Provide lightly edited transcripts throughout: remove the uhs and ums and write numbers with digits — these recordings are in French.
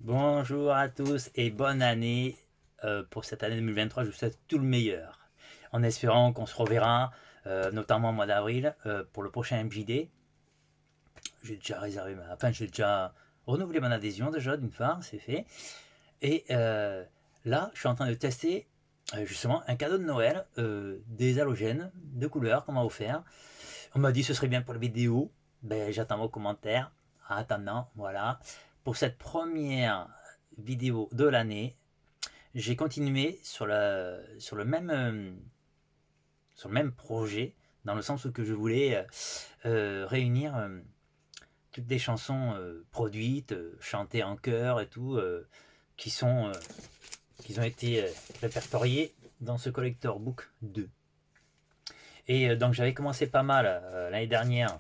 Bonjour à tous et bonne année pour cette année 2023. Je vous souhaite tout le meilleur. En espérant qu'on se reverra, notamment au mois d'avril, pour le prochain MJD. J'ai déjà renouvelé mon adhésion déjà d'une part, c'est fait. Et là, je suis en train de tester justement un cadeau de Noël, des halogènes de couleur qu'on m'a offert. On m'a dit que ce serait bien pour la vidéo. Ben, j'attends vos commentaires. En attendant, voilà. Pour cette première vidéo de l'année, j'ai continué sur le même projet, dans le sens où que je voulais réunir toutes les chansons produites, chantées en chœur et tout, qui, sont, qui ont été répertoriées dans ce collector book 2. Et donc j'avais commencé pas mal l'année dernière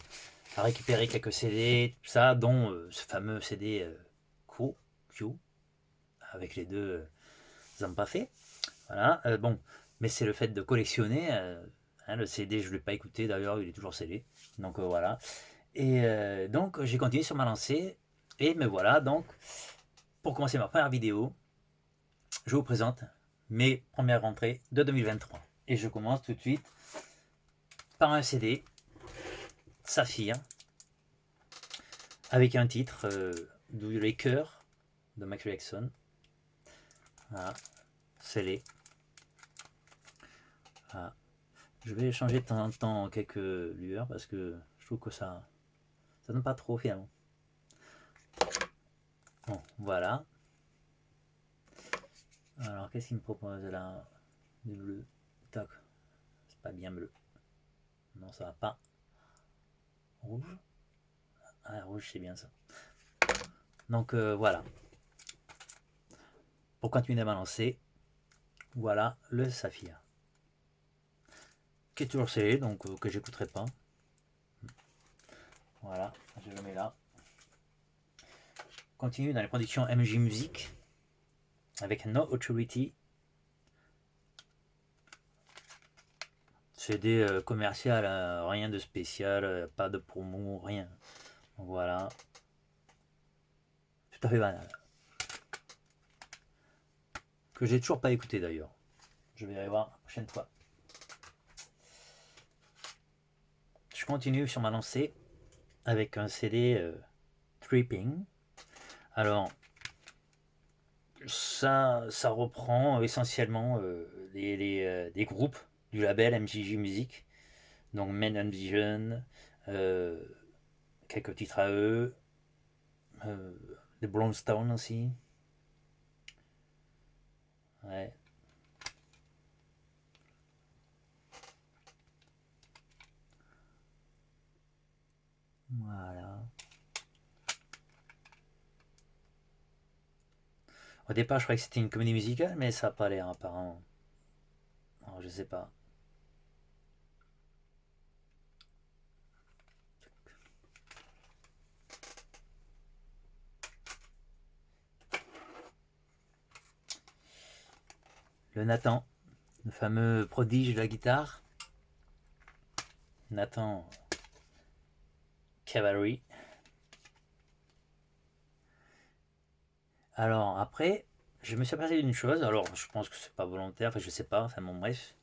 à récupérer quelques CD, tout ça, dont ce fameux CD Q, avec les deux pas fait. Voilà, bon, mais c'est le fait de collectionner. Le CD, je ne l'ai pas écouté d'ailleurs, il est toujours CD. Donc voilà. Et donc j'ai continué sur ma lancée. Et me voilà, donc, pour commencer ma première vidéo, je vous présente mes premières rentrées de 2023. Et je commence tout de suite par un CD, Saphir, avec un titre, Do You Like Her, de Michael Jackson. Voilà, scellé. Voilà. Je vais changer de temps en temps quelques lueurs parce que je trouve que ça donne pas trop finalement. Bon, voilà. Alors, qu'est-ce qu'il me propose là? Du bleu. Tac. C'est pas bien bleu. Non, ça va pas. Rouge. Ah, rouge, c'est bien ça. Donc, voilà. Pour continuer à balancer, voilà le saphir. Qui est toujours scellé, donc que j'écouterai pas. Voilà, je le mets là. Continue dans les productions MJ Music avec No Authority. CD commercial, rien de spécial, pas de promo, rien. Voilà. Tout à fait banal. Que j'ai toujours pas écouté d'ailleurs. Je vais aller voir la prochaine fois. Je continue sur ma lancée avec un CD Tripping. Alors, ça reprend essentiellement des groupes du label MJJ Music. Donc Men and Vision, euh, quelques titres à eux, The Brownstone aussi. Ouais. Voilà. Au départ, je croyais que c'était une comédie musicale, mais ça n'a pas l'air apparemment. Alors, je sais pas. Le Nathan, le fameux prodige de la guitare. Nathan Cavalry. Alors après, je me suis aperçu d'une chose. Alors, je pense que c'est pas volontaire. Enfin, je sais pas. Enfin, bon, bref.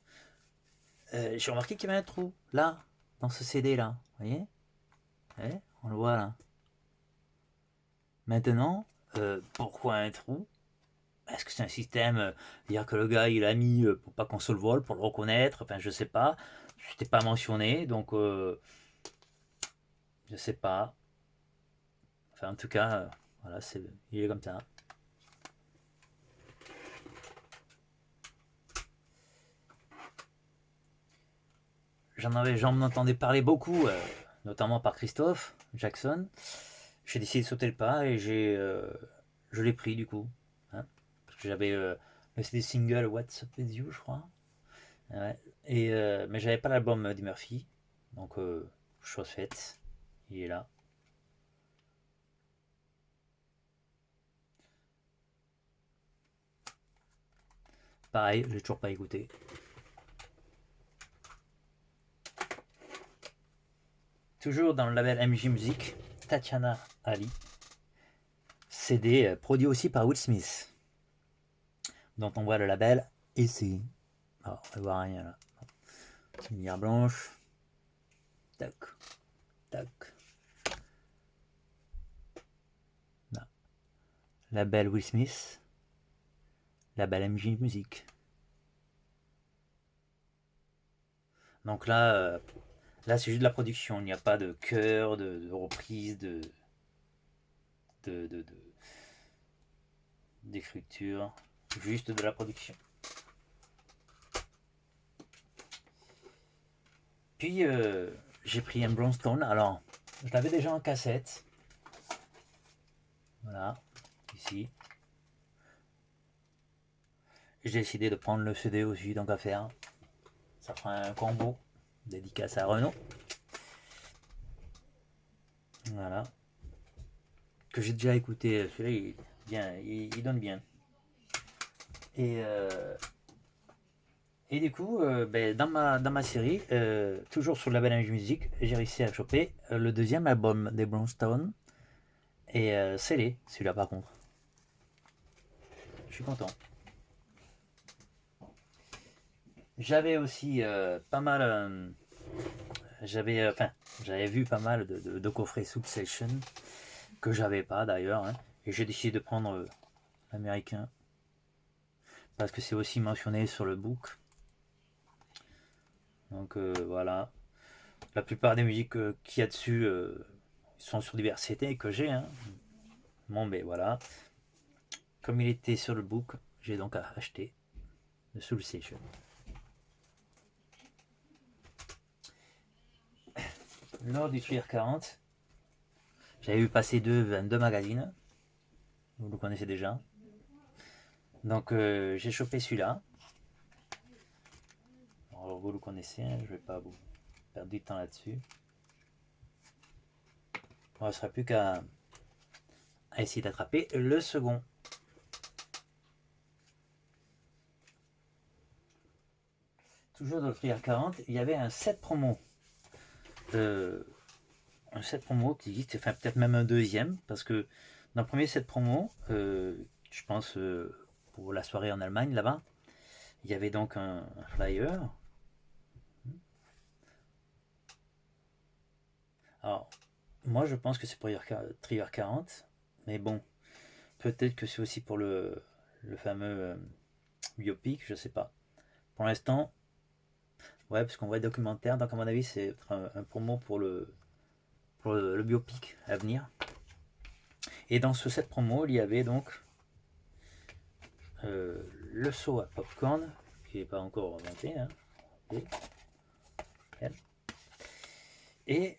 J'ai remarqué qu'il y avait un trou là, dans ce CD là. Vous voyez? Ouais, on le voit là. Maintenant, pourquoi un trou? Est-ce que c'est un système, dire que le gars il a mis pour pas qu'on se le vole, pour le reconnaître? Enfin, je sais pas. C'était pas mentionné, donc je sais pas. Enfin, en tout cas, voilà, il est comme ça. J'en entendais parler beaucoup, notamment par Christophe Jackson. J'ai décidé de sauter le pas et je l'ai pris du coup, hein, parce que j'avais le CD single What's Up With You, je crois. Ouais. Mais j'avais pas l'album d'Eddie Murphy, donc chose faite, il est là. Pareil, j'ai toujours pas écouté. Toujours dans le label MJ Music, Tatiana Ali, CD produit aussi par Will Smith, dont on voit le label ici. Oh, on ne voit rien là. Lumière blanche. Tac. Tac. Là. Label Will Smith. Label MJ Music. Donc là, là c'est juste de la production. Il n'y a pas de chœur, de reprise, d'écriture. Juste de la production. Puis j'ai pris un Brownstone. Alors, je l'avais déjà en cassette. Voilà, ici. J'ai décidé de prendre le CD aussi, donc à faire. Ça fera un combo. Dédicace à Renault. Voilà. Que j'ai déjà écouté. Celui-là, il donne bien. Et du coup, dans ma série, toujours sur le label MJ Music, j'ai réussi à choper le deuxième album des Brownstone. Et scellé, celui-là par contre. Je suis content. J'avais aussi pas mal. J'avais vu pas mal de coffrets Succession que j'avais pas d'ailleurs. Hein, et j'ai décidé de prendre l'américain parce que c'est aussi mentionné sur le book. Donc voilà. La plupart des musiques qu'il y a dessus sont sur diversité que j'ai. Hein. Bon, ben voilà. Comme il était sur le book, j'ai donc acheté le Soul Station. Lors du Trier 40, j'avais vu passer deux magazines. Vous le connaissez déjà. Donc j'ai chopé celui-là. Alors vous le connaissez, hein, je ne vais pas vous perdre du temps là-dessus. Il ne restera plus qu'à essayer d'attraper le second. Toujours dans le Trier 40, il y avait un set promo. Un set promo qui existe, enfin peut-être même un deuxième, parce que dans le premier set promo, je pense pour la soirée en Allemagne là-bas, il y avait donc un flyer. Alors, moi je pense que c'est pour Trier 40, mais bon, peut-être que c'est aussi pour le fameux biopic, je sais pas. Pour l'instant, ouais, parce qu'on voit le documentaire, donc à mon avis c'est un promo pour le biopic à venir. Et dans ce set promo, il y avait donc le seau à popcorn, qui n'est pas encore inventé, hein, et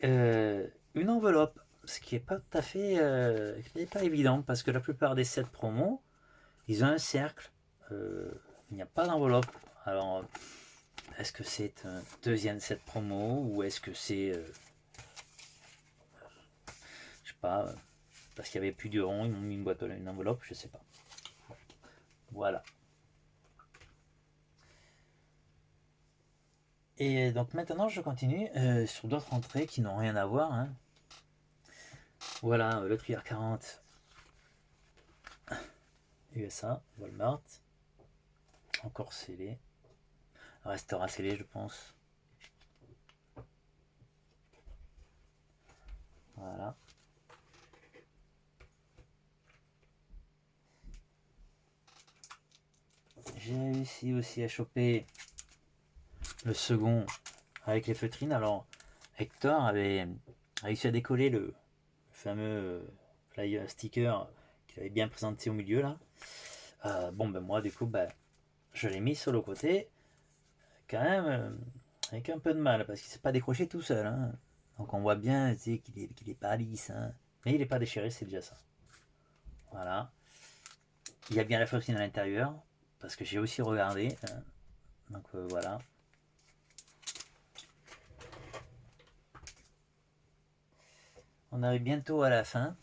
une enveloppe, ce qui n'est pas tout à fait, qui n'est pas évident, parce que la plupart des sets promos, ils ont un cercle, il n'y a pas d'enveloppe. Alors, est-ce que c'est un deuxième set promo, ou est-ce que c'est, je sais pas, parce qu'il n'y avait plus de rond, ils m'ont mis une enveloppe, je sais pas. Voilà. Et donc maintenant je continue sur d'autres entrées qui n'ont rien à voir. Hein. Voilà, le Trier 40 USA, Walmart. Encore scellé. Restera scellé je pense. Voilà. J'ai réussi aussi à choper le second avec les feutrines. Alors Hector avait réussi à décoller le fameux flyer sticker qu'il avait bien présenté au milieu là. Bon ben moi du coup je l'ai mis sur le côté quand même avec un peu de mal parce qu'il s'est pas décroché tout seul. Hein. Donc on voit bien qu'il est pas lisse. Hein. Mais il n'est pas déchiré, c'est déjà ça. Voilà. Il y a bien la feutrine à l'intérieur parce que j'ai aussi regardé. Hein. Donc voilà. On arrive bientôt à la fin.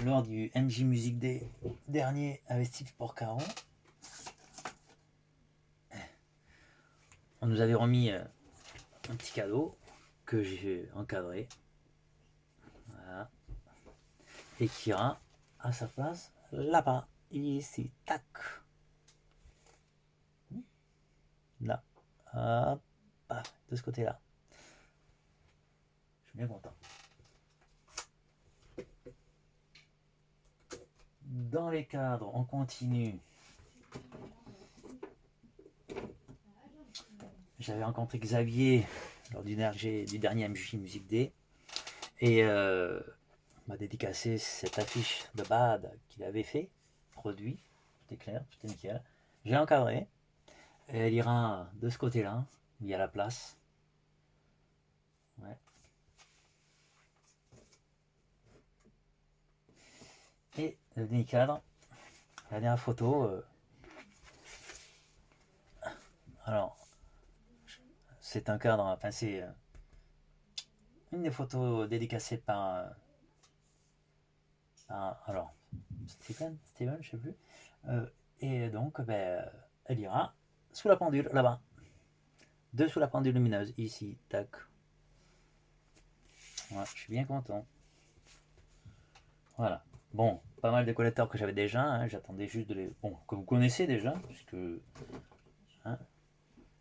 Lors du MJ Music Day dernier avec Steve Porcaro. On nous avait remis un petit cadeau que j'ai encadré. Voilà. et qui ira à sa place là-bas, ici, tac, là, hop, paf, de ce côté-là. Je suis bien content. Dans les cadres, on continue. J'avais rencontré Xavier lors du dernier MJ Music Day et m'a dédicacé cette affiche de Bad qu'il avait fait, produit, tout est clair, tout est nickel. J'ai encadré et elle ira de ce côté-là, où il y a la place. Ouais. Et le dernier cadre, la dernière photo. Alors, c'est un cadre, enfin c'est une des photos dédicacées alors, Steven, je sais plus. Et donc, ben, elle ira sous la pendule, là-bas. Dessous la pendule lumineuse, ici, tac. Ouais, je suis bien content. Voilà. Bon, pas mal de collecteurs que j'avais déjà, hein, j'attendais juste de les... Bon, que vous connaissez déjà, puisque hein,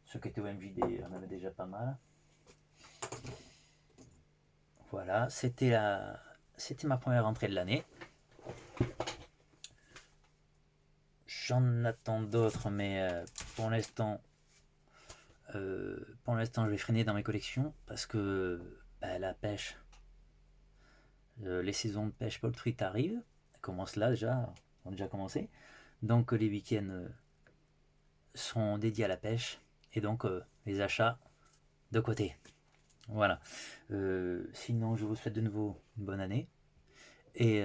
ceux qui étaient au MJD en avaient déjà pas mal. Voilà, c'était ma première rentrée de l'année. J'en attends d'autres, mais pour l'instant, je vais freiner dans mes collections parce que bah, la pêche, les saisons de pêche pole truite arrivent. Elles commencent là déjà, ont déjà commencé. Donc les week-ends sont dédiés à la pêche et donc les achats de côté. Voilà. Sinon, je vous souhaite de nouveau une bonne année et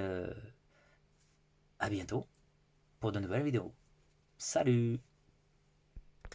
à bientôt pour de nouvelles vidéos. Salut!